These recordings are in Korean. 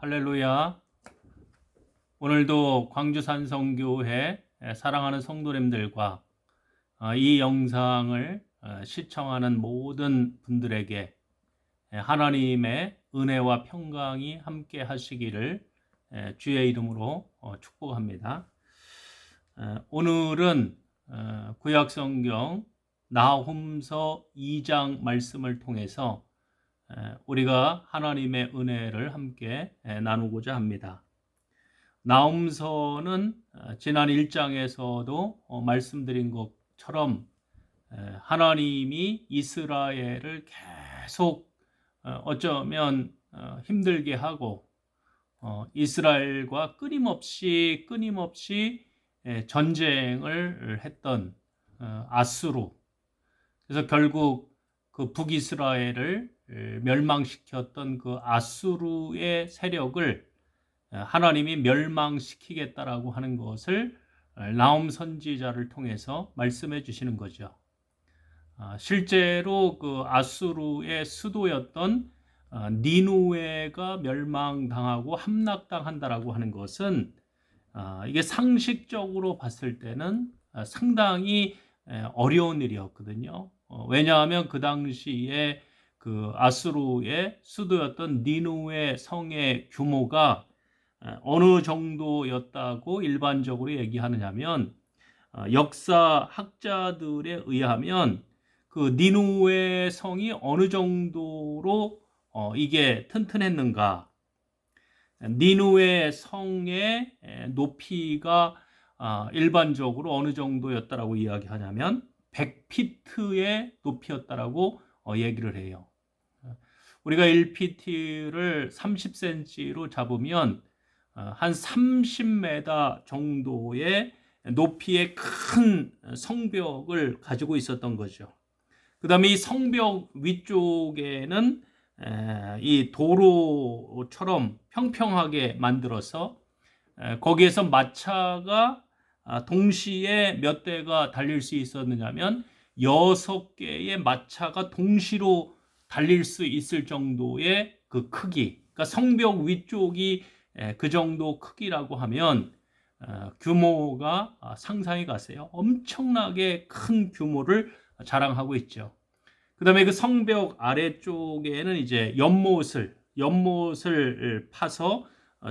할렐루야. 오늘도 광주산성교회 사랑하는 성도님들과 이 영상을 시청하는 모든 분들에게 하나님의 은혜와 평강이 함께 하시기를 주의 이름으로 축복합니다. 오늘은 구약성경 나훔서 2장 말씀을 통해서 우리가 하나님의 은혜를 함께 나누고자 합니다. 나훔서는 지난 1장에서도 말씀드린 것처럼 하나님이 이스라엘을 계속 어쩌면 힘들게 하고 이스라엘과 끊임없이 전쟁을 했던 아수르, 그래서 결국 그 북이스라엘을 멸망시켰던 그 아수르의 세력을 하나님이 멸망시키겠다라고 하는 것을 나훔 선지자를 통해서 말씀해 주시는 거죠. 실제로 그 아수르의 수도였던 니누웨가 멸망당하고 함락당한다라고 하는 것은 이게 상식적으로 봤을 때는 상당히 어려운 일이었거든요. 왜냐하면 그 당시에 그 아수르의 수도였던 니누웨 성의 규모가 어느 정도였다고 일반적으로 얘기하느냐면 역사학자들에 의하면 그 니누웨 성이 어느 정도로 이게 튼튼했는가, 니누웨 성의 높이가 일반적으로 어느 정도였다라고 이야기하냐면 100피트의 높이였다라고 얘기를 해요. 우리가 1피트를 30cm로 잡으면 한 30m 정도의 높이의 큰 성벽을 가지고 있었던 거죠. 그 다음에 이 성벽 위쪽에는 이 도로처럼 평평하게 만들어서 거기에서 마차가 동시에 몇 대가 달릴 수 있었느냐면 6개의 마차가 동시로 달릴 수 있을 정도의 그 크기, 그러니까 성벽 위쪽이 그 정도 크기라고 하면 규모가 상상이 가세요. 엄청나게 큰 규모를 자랑하고 있죠. 그 다음에 그 성벽 아래쪽에는 이제 연못을 파서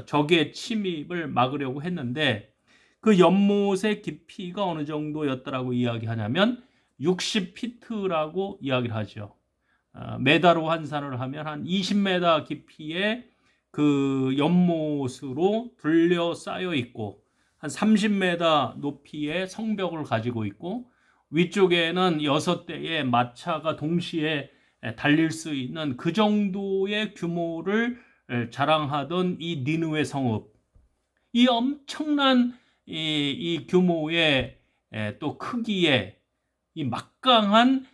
적의 침입을 막으려고 했는데 그 연못의 깊이가 어느 정도였다라고 이야기하냐면 60피트라고 이야기를 하죠. 메다로 환산을 하면 한 20m 깊이의 그 연못으로 둘러싸여 있고 한 30m 높이의 성벽을 가지고 있고 위쪽에는 6대의 마차가 동시에 달릴 수 있는 그 정도의 규모를 자랑하던 이 니느웨 성읍, 이 엄청난 이 규모의 또 크기의 이 막강한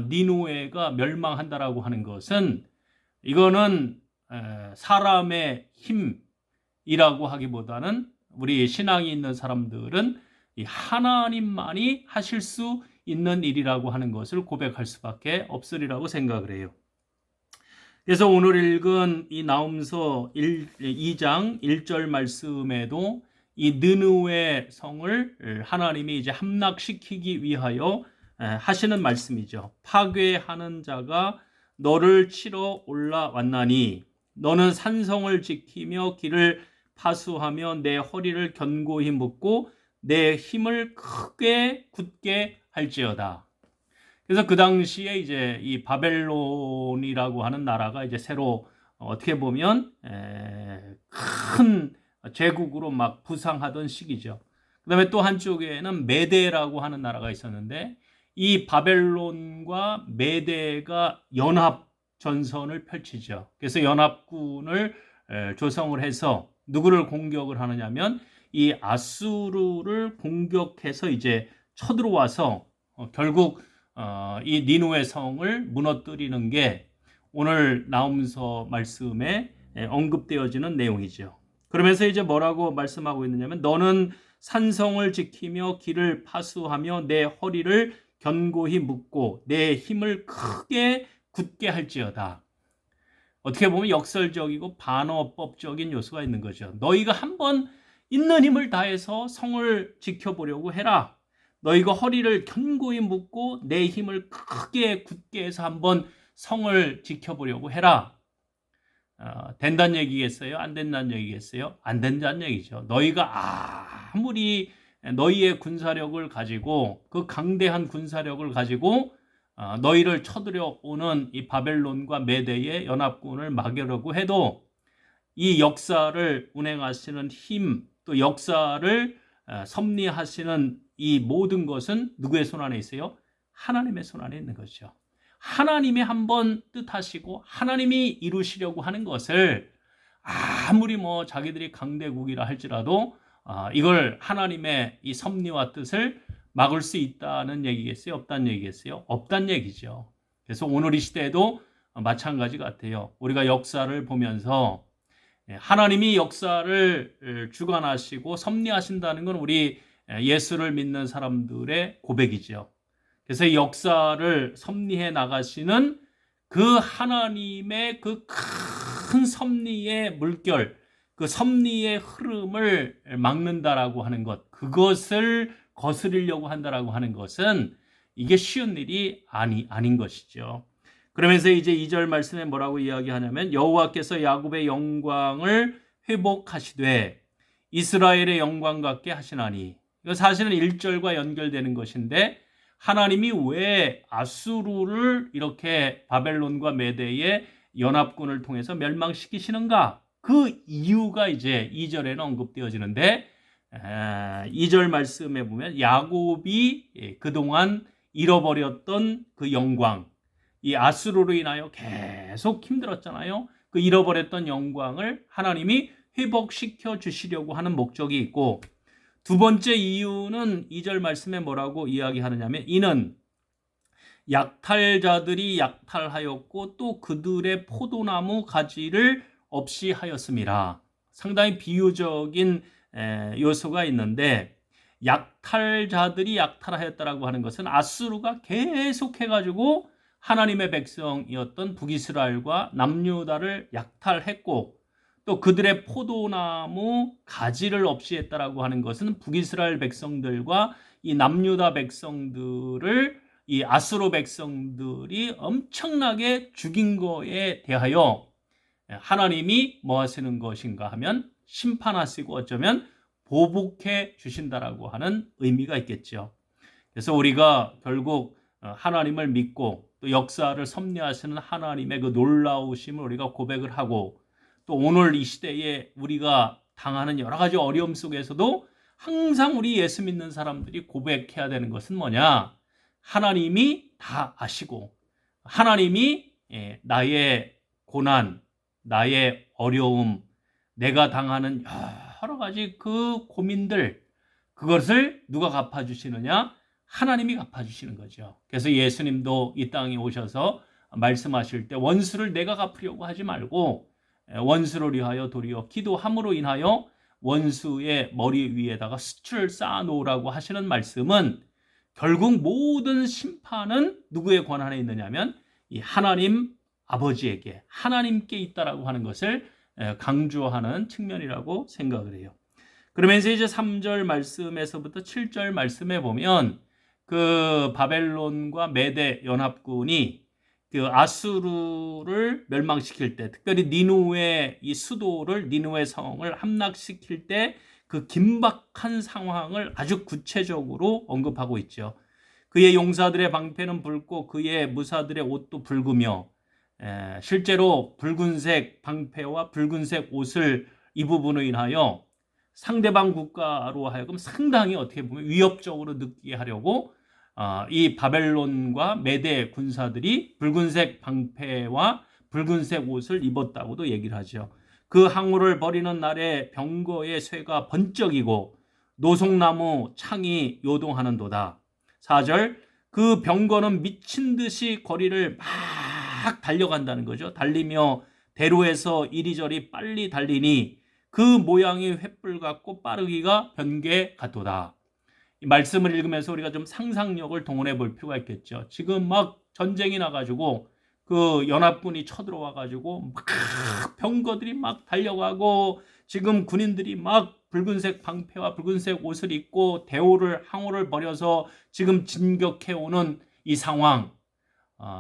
니느웨가 멸망한다라고 하는 것은 이거는 사람의 힘이라고 하기보다는 우리 신앙이 있는 사람들은 이 하나님만이 하실 수 있는 일이라고 하는 것을 고백할 수밖에 없으리라고 생각을 해요. 그래서 오늘 읽은 이 나훔서 2장 1절 말씀에도 이 느느웨 성을 하나님이 이제 함락시키기 위하여 하시는 말씀이죠. 파괴하는 자가 너를 치러 올라왔나니 너는 산성을 지키며 길을 파수하며 내 허리를 견고히 묶고 내 힘을 크게 굳게 할지어다. 그래서 그 당시에 이제 이 바벨론이라고 하는 나라가 이제 새로 어떻게 보면 큰 제국으로 막 부상하던 시기죠. 그다음에 또 한쪽에는 메데라고 하는 나라가 있었는데 이 바벨론과 메데가 연합 전선을 펼치죠. 그래서 연합군을 조성을 해서 누구를 공격을 하느냐면 이 아수르를 공격해서 이제 쳐들어와서 결국 이 니느웨 성을 무너뜨리는 게 오늘 나훔서 말씀에 언급되어지는 내용이죠. 그러면서 이제 뭐라고 말씀하고 있느냐면 너는 산성을 지키며 길을 파수하며 내 허리를 견고히 묶고 내 힘을 크게 굳게 할지어다. 어떻게 보면 역설적이고 반어법적인 요소가 있는 거죠. 너희가 한번 있는 힘을 다해서 성을 지켜보려고 해라. 너희가 허리를 견고히 묶고 내 힘을 크게 굳게 해서 한번 성을 지켜보려고 해라. 된다는 얘기겠어요? 안 된다는 얘기겠어요? 안 된다는 얘기죠. 너희가 아무리 너희의 군사력을 가지고 그 강대한 군사력을 가지고 너희를 쳐들여 오는 이 바벨론과 메대의 연합군을 막으려고 해도 이 역사를 운행하시는 힘, 또 역사를 섭리하시는 이 모든 것은 누구의 손 안에 있어요? 하나님의 손 안에 있는 것이죠. 하나님이 한번 뜻하시고 하나님이 이루시려고 하는 것을 아무리 뭐 자기들이 강대국이라 할지라도 이걸 하나님의 이 섭리와 뜻을 막을 수 있다는 얘기겠어요? 없다는 얘기겠어요? 없다는 얘기죠. 그래서 오늘 이 시대에도 마찬가지 같아요. 우리가 역사를 보면서 하나님이 역사를 주관하시고 섭리하신다는 건 우리 예수를 믿는 사람들의 고백이죠. 그래서 이 역사를 섭리해 나가시는 그 하나님의 그 큰 섭리의 물결, 그 섭리의 흐름을 막는다라고 하는 것, 그것을 거스르려고 한다라고 하는 것은 이게 쉬운 일이 아닌 것이죠. 그러면서 이제 2절 말씀에 뭐라고 이야기하냐면 여호와께서 야곱의 영광을 회복하시되 이스라엘의 영광 같게 하시나니, 이거 사실은 1절과 연결되는 것인데 하나님이 왜 아수르를 이렇게 바벨론과 메대의 연합군을 통해서 멸망시키시는가? 그 이유가 이제 2절에는 언급되어지는데 2절 말씀에 보면 야곱이 그동안 잃어버렸던 그 영광, 이 아수르로 인하여 계속 힘들었잖아요. 그 잃어버렸던 영광을 하나님이 회복시켜 주시려고 하는 목적이 있고, 두 번째 이유는 2절 말씀에 뭐라고 이야기하느냐면 이는 약탈자들이 약탈하였고 또 그들의 포도나무 가지를 없이 하였음이라. 상당히 비유적인 요소가 있는데 약탈자들이 약탈하였다라고 하는 것은 아수르가 계속해가지고 하나님의 백성이었던 북이스라엘과 남유다를 약탈했고 또 그들의 포도나무 가지를 없이 했다라고 하는 것은 북이스라엘 백성들과 이 남유다 백성들을 이 아수르 백성들이 엄청나게 죽인 거에 대하여 하나님이 뭐 하시는 것인가 하면 심판하시고 어쩌면 보복해 주신다라고 하는 의미가 있겠죠. 그래서 우리가 결국 하나님을 믿고 또 역사를 섭리하시는 하나님의 그 놀라우심을 우리가 고백을 하고 또 오늘 이 시대에 우리가 당하는 여러 가지 어려움 속에서도 항상 우리 예수 믿는 사람들이 고백해야 되는 것은 뭐냐? 하나님이 다 아시고 하나님이 나의 고난, 나의 어려움, 내가 당하는 여러 가지 그 고민들, 그것을 누가 갚아주시느냐? 하나님이 갚아주시는 거죠. 그래서 예수님도 이 땅에 오셔서 말씀하실 때 원수를 내가 갚으려고 하지 말고 원수를 위하여 도리어 기도함으로 인하여 원수의 머리 위에다가 숯을 쌓아 놓으라고 하시는 말씀은 결국 모든 심판은 누구의 권한에 있느냐면 이 하나님 아버지에게, 하나님께 있다라고 하는 것을 강조하는 측면이라고 생각을 해요. 그러면서 이제 3절 말씀에서부터 7절 말씀에 보면 그 바벨론과 메대 연합군이 그 아수르를 멸망시킬 때, 특별히 니누의 이 수도를, 니누의 성을 함락시킬 때 그 긴박한 상황을 아주 구체적으로 언급하고 있죠. 그의 용사들의 방패는 붉고 그의 무사들의 옷도 붉으며, 실제로 붉은색 방패와 붉은색 옷을 이 부분으로 인하여 상대방 국가로 하여금 상당히 어떻게 보면 위협적으로 느끼게 하려고 이 바벨론과 메대 군사들이 붉은색 방패와 붉은색 옷을 입었다고도 얘기를 하죠. 그 항우를 버리는 날에 병거의 쇠가 번쩍이고 노송나무 창이 요동하는도다. 4절, 그 병거는 미친 듯이 거리를 막 달려간다는 거죠. 달리며 대로에서 이리저리 빨리 달리니 그 모양이 횃불 같고 빠르기가 번개 같도다. 이 말씀을 읽으면서 우리가 좀 상상력을 동원해 볼 필요가 있겠죠. 지금 막 전쟁이 나가지고 그 연합군이 쳐들어와 가지고 막 병거들이 막 달려가고 지금 군인들이 막 붉은색 방패와 붉은색 옷을 입고 대오를 항호를 벌여서 지금 진격해 오는 이 상황,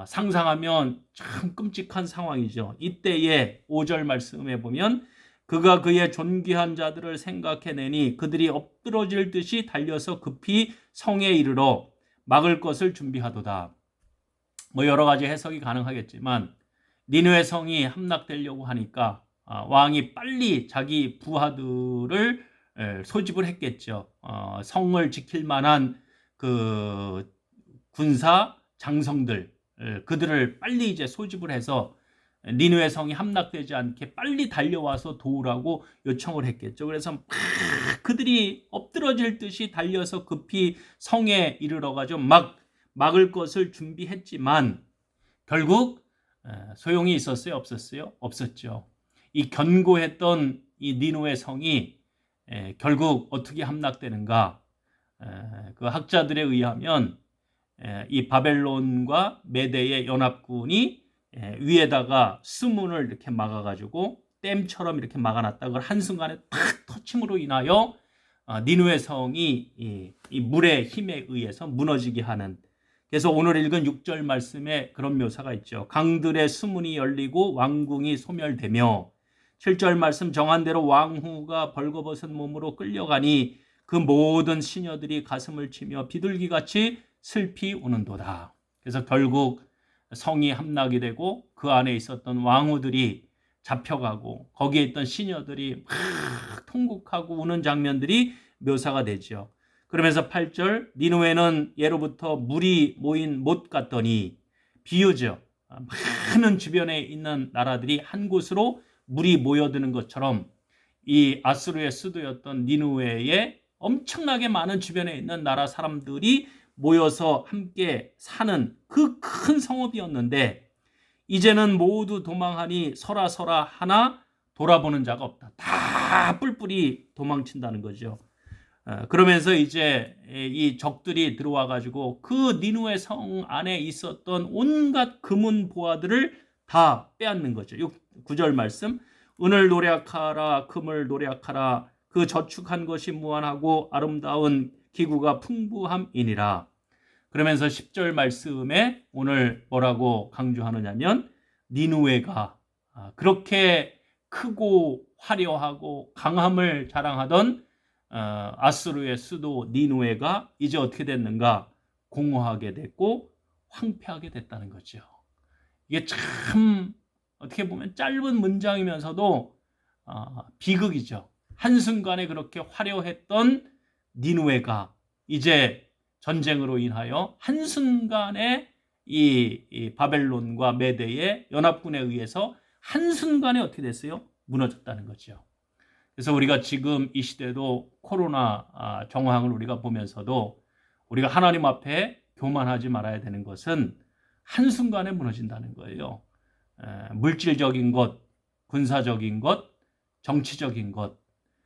상상하면 참 끔찍한 상황이죠. 이때에 5절 말씀에 보면 그가 그의 존귀한 자들을 생각해내니 그들이 엎드러질 듯이 달려서 급히 성에 이르러 막을 것을 준비하도다. 뭐 여러 가지 해석이 가능하겠지만 니느웨 성이 함락되려고 하니까 왕이 빨리 자기 부하들을 소집을 했겠죠. 성을 지킬 만한 그 군사 장성들, 그들을 빨리 이제 소집을 해서 니느웨 성이 함락되지 않게 빨리 달려와서 도우라고 요청을 했겠죠. 그래서 막 그들이 엎드러질 듯이 달려서 급히 성에 이르러 가지고 막을 것을 준비했지만 결국 소용이 있었어요? 없었어요? 없었죠. 이 견고했던 이 니느웨 성이 결국 어떻게 함락되는가? 그 학자들에 의하면 이 바벨론과 메대의 연합군이 위에다가 수문을 이렇게 막아가지고 댐처럼 이렇게 막아놨다. 그걸 한순간에 탁 터침으로 인하여 니느웨 성이 이 물의 힘에 의해서 무너지게 하는. 그래서 오늘 읽은 6절 말씀에 그런 묘사가 있죠. 강들의 수문이 열리고 왕궁이 소멸되며 7절 말씀 정한 대로 왕후가 벌거벗은 몸으로 끌려가니 그 모든 시녀들이 가슴을 치며 비둘기같이 슬피 우는도다. 그래서 결국 성이 함락이 되고 그 안에 있었던 왕후들이 잡혀가고 거기에 있던 시녀들이 막 통곡하고 우는 장면들이 묘사가 되죠. 그러면서 8절 니느웨는 예로부터 물이 모인 못 같더니 비유죠. 많은 주변에 있는 나라들이 한 곳으로 물이 모여드는 것처럼 이 아수르의 수도였던 니느웨에 엄청나게 많은 주변에 있는 나라 사람들이 모여서 함께 사는 그 큰 성읍이었는데 이제는 모두 도망하니 서라 하나 돌아보는 자가 없다. 다 뿔뿔이 도망친다는 거죠. 그러면서 이제 이 적들이 들어와 가지고 그 니느웨 성 안에 있었던 온갖 금은 보화들을 다 빼앗는 거죠. 9절 말씀 은을 노략하라 금을 노략하라 그 저축한 것이 무한하고 아름다운 기구가 풍부함이니라. 그러면서 10절 말씀에 오늘 뭐라고 강조하느냐면 니느웨가 그렇게 크고 화려하고 강함을 자랑하던 아수르의 수도 니느웨가 이제 어떻게 됐는가? 공허하게 됐고 황폐하게 됐다는 거죠. 이게 참 어떻게 보면 짧은 문장이면서도 비극이죠. 한순간에 그렇게 화려했던 니느웨가 이제 전쟁으로 인하여 한순간에 이 바벨론과 메대의 연합군에 의해서 한순간에 어떻게 됐어요? 무너졌다는 거죠. 그래서 우리가 지금 이 시대도 코로나 정황을 우리가 보면서도 우리가 하나님 앞에 교만하지 말아야 되는 것은 한순간에 무너진다는 거예요. 물질적인 것, 군사적인 것, 정치적인 것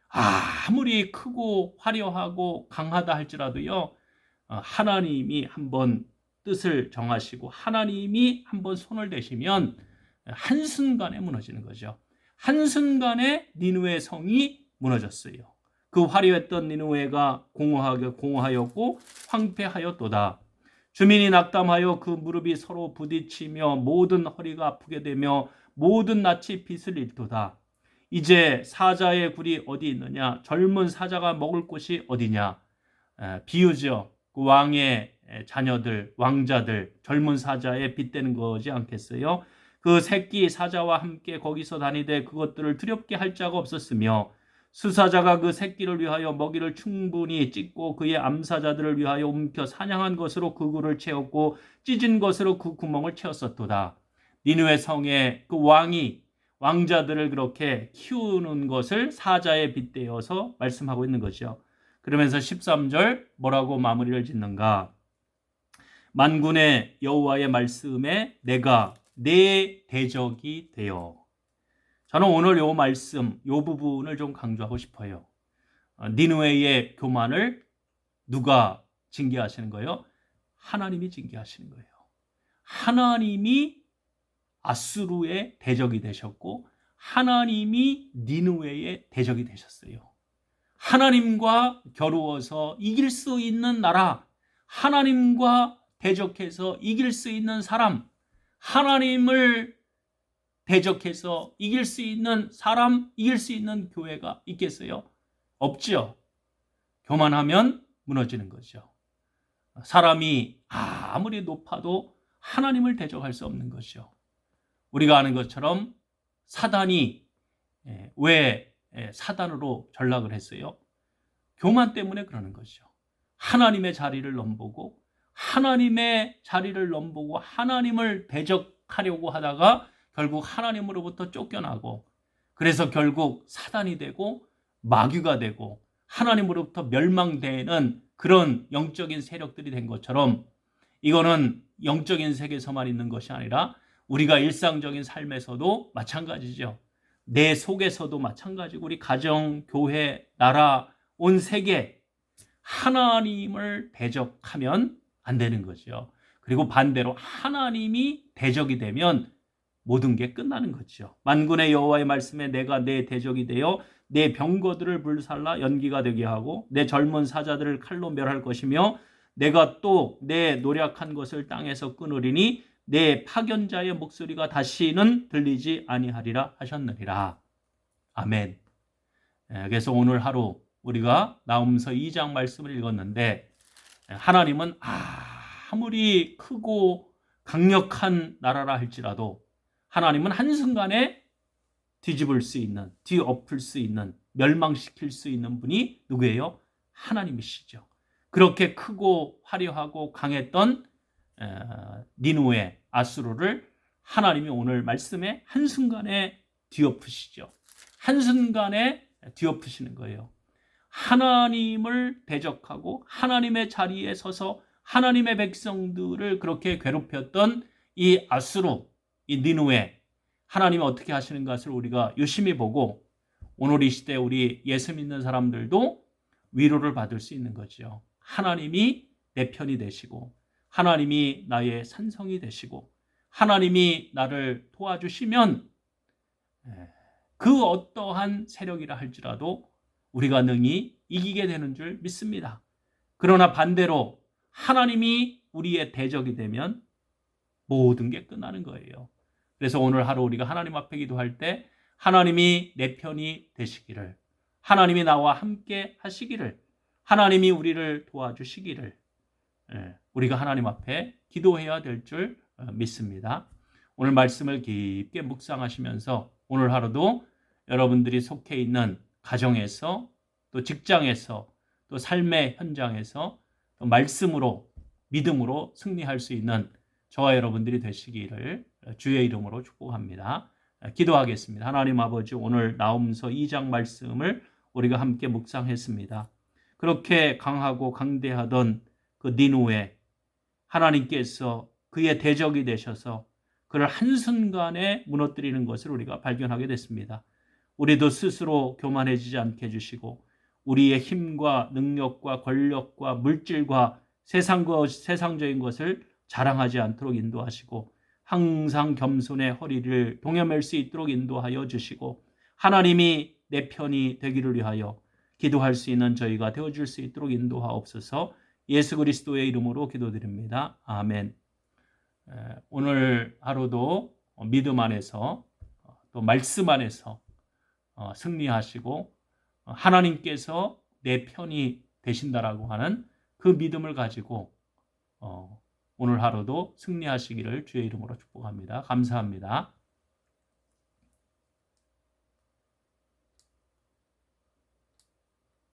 아무리 크고 화려하고 강하다 할지라도요. 하나님이 한번 뜻을 정하시고 하나님이 한번 손을 대시면 한순간에 무너지는 거죠. 한순간에 니느웨 성이 무너졌어요. 그 화려했던 니느웨가 공허하였고 황폐하였도다. 주민이 낙담하여 그 무릎이 서로 부딪히며 모든 허리가 아프게 되며 모든 낯이 빛을 잃도다. 이제 사자의 굴이 어디 있느냐? 젊은 사자가 먹을 곳이 어디냐? 비유죠. 그 왕의 자녀들, 왕자들, 젊은 사자에 빗대는 거지 않겠어요? 그 새끼 사자와 함께 거기서 다니되 그것들을 두렵게 할 자가 없었으며 수사자가 그 새끼를 위하여 먹이를 충분히 찢고 그의 암사자들을 위하여 움켜 사냥한 것으로 그 굴을 채웠고 찢은 것으로 그 구멍을 채웠었도다. 니느웨 성의 그 왕자들을 그렇게 키우는 것을 사자에 빗대어서 말씀하고 있는 거죠. 그러면서 13절 뭐라고 마무리를 짓는가? 만군의 여호와의 말씀에 내가 내 대적이 되어. 저는 오늘 요 말씀, 요 부분을 좀 강조하고 싶어요. 니느웨의 교만을 누가 징계하시는 거예요? 하나님이 징계하시는 거예요. 하나님이 아수르의 대적이 되셨고 하나님이 니느웨의 대적이 되셨어요. 하나님과 겨루어서 이길 수 있는 나라, 하나님과 대적해서 이길 수 있는 사람, 하나님을 대적해서 이길 수 있는 사람, 이길 수 있는 교회가 있겠어요? 없죠. 교만하면 무너지는 거죠. 사람이 아무리 높아도 하나님을 대적할 수 없는 것이죠. 우리가 아는 것처럼 사단이 왜 사단으로 전락을 했어요? 교만 때문에 그러는 것이죠. 하나님의 자리를 넘보고 하나님을 대적하려고 하다가 결국 하나님으로부터 쫓겨나고, 그래서 결국 사단이 되고 마귀가 되고 하나님으로부터 멸망되는 그런 영적인 세력들이 된 것처럼, 이거는 영적인 세계에서만 있는 것이 아니라 우리가 일상적인 삶에서도 마찬가지죠. 내 속에서도 마찬가지고, 우리 가정, 교회, 나라, 온 세계, 하나님을 대적하면 안 되는 거죠. 그리고 반대로 하나님이 대적이 되면 모든 게 끝나는 거죠. 만군의 여호와의 말씀에 내가 내 대적이 되어 내 병거들을 불살라 연기가 되게 하고 내 젊은 사자들을 칼로 멸할 것이며 내가 또 내 노력한 것을 땅에서 끊으리니 내 파견자의 목소리가 다시는 들리지 아니하리라 하셨느니라. 아멘. 그래서 오늘 하루 우리가 나홈서 2장 말씀을 읽었는데, 하나님은 아무리 크고 강력한 나라라 할지라도 하나님은 한순간에 뒤집을 수 있는, 뒤엎을 수 있는, 멸망시킬 수 있는 분이 누구예요? 하나님이시죠. 그렇게 크고 화려하고 강했던 니느웨, 아수르를 하나님이 오늘 말씀에 한순간에 뒤엎으시죠. 한순간에 뒤엎으시는 거예요. 하나님을 대적하고 하나님의 자리에 서서 하나님의 백성들을 그렇게 괴롭혔던 이 아수르, 이 니느웨, 하나님이 어떻게 하시는 것을 우리가 유심히 보고 오늘 이 시대 우리 예수 믿는 사람들도 위로를 받을 수 있는 거죠. 하나님이 내 편이 되시고 하나님이 나의 산성이 되시고 하나님이 나를 도와주시면 그 어떠한 세력이라 할지라도 우리가 능히 이기게 되는 줄 믿습니다. 그러나 반대로 하나님이 우리의 대적이 되면 모든 게 끝나는 거예요. 그래서 오늘 하루 우리가 하나님 앞에 기도할 때 하나님이 내 편이 되시기를, 하나님이 나와 함께 하시기를, 하나님이 우리를 도와주시기를 우리가 하나님 앞에 기도해야 될 줄 믿습니다. 오늘 말씀을 깊게 묵상하시면서 오늘 하루도 여러분들이 속해 있는 가정에서 또 직장에서 또 삶의 현장에서 또 말씀으로 믿음으로 승리할 수 있는 저와 여러분들이 되시기를 주의 이름으로 축복합니다. 기도하겠습니다. 하나님 아버지, 오늘 나홈서 2장 말씀을 우리가 함께 묵상했습니다. 그렇게 강하고 강대하던 그 니느웨, 하나님께서 그의 대적이 되셔서 그를 한순간에 무너뜨리는 것을 우리가 발견하게 됐습니다. 우리도 스스로 교만해지지 않게 해주시고 우리의 힘과 능력과 권력과 물질과 세상적인 것을 자랑하지 않도록 인도하시고 항상 겸손의 허리를 동여맬 수 있도록 인도하여 주시고 하나님이 내 편이 되기를 위하여 기도할 수 있는 저희가 되어줄 수 있도록 인도하옵소서. 예수 그리스도의 이름으로 기도드립니다. 아멘. 오늘 하루도 믿음 안에서 또 말씀 안에서 승리하시고 하나님께서 내 편이 되신다라고 하는 그 믿음을 가지고 오늘 하루도 승리하시기를 주의 이름으로 축복합니다. 감사합니다.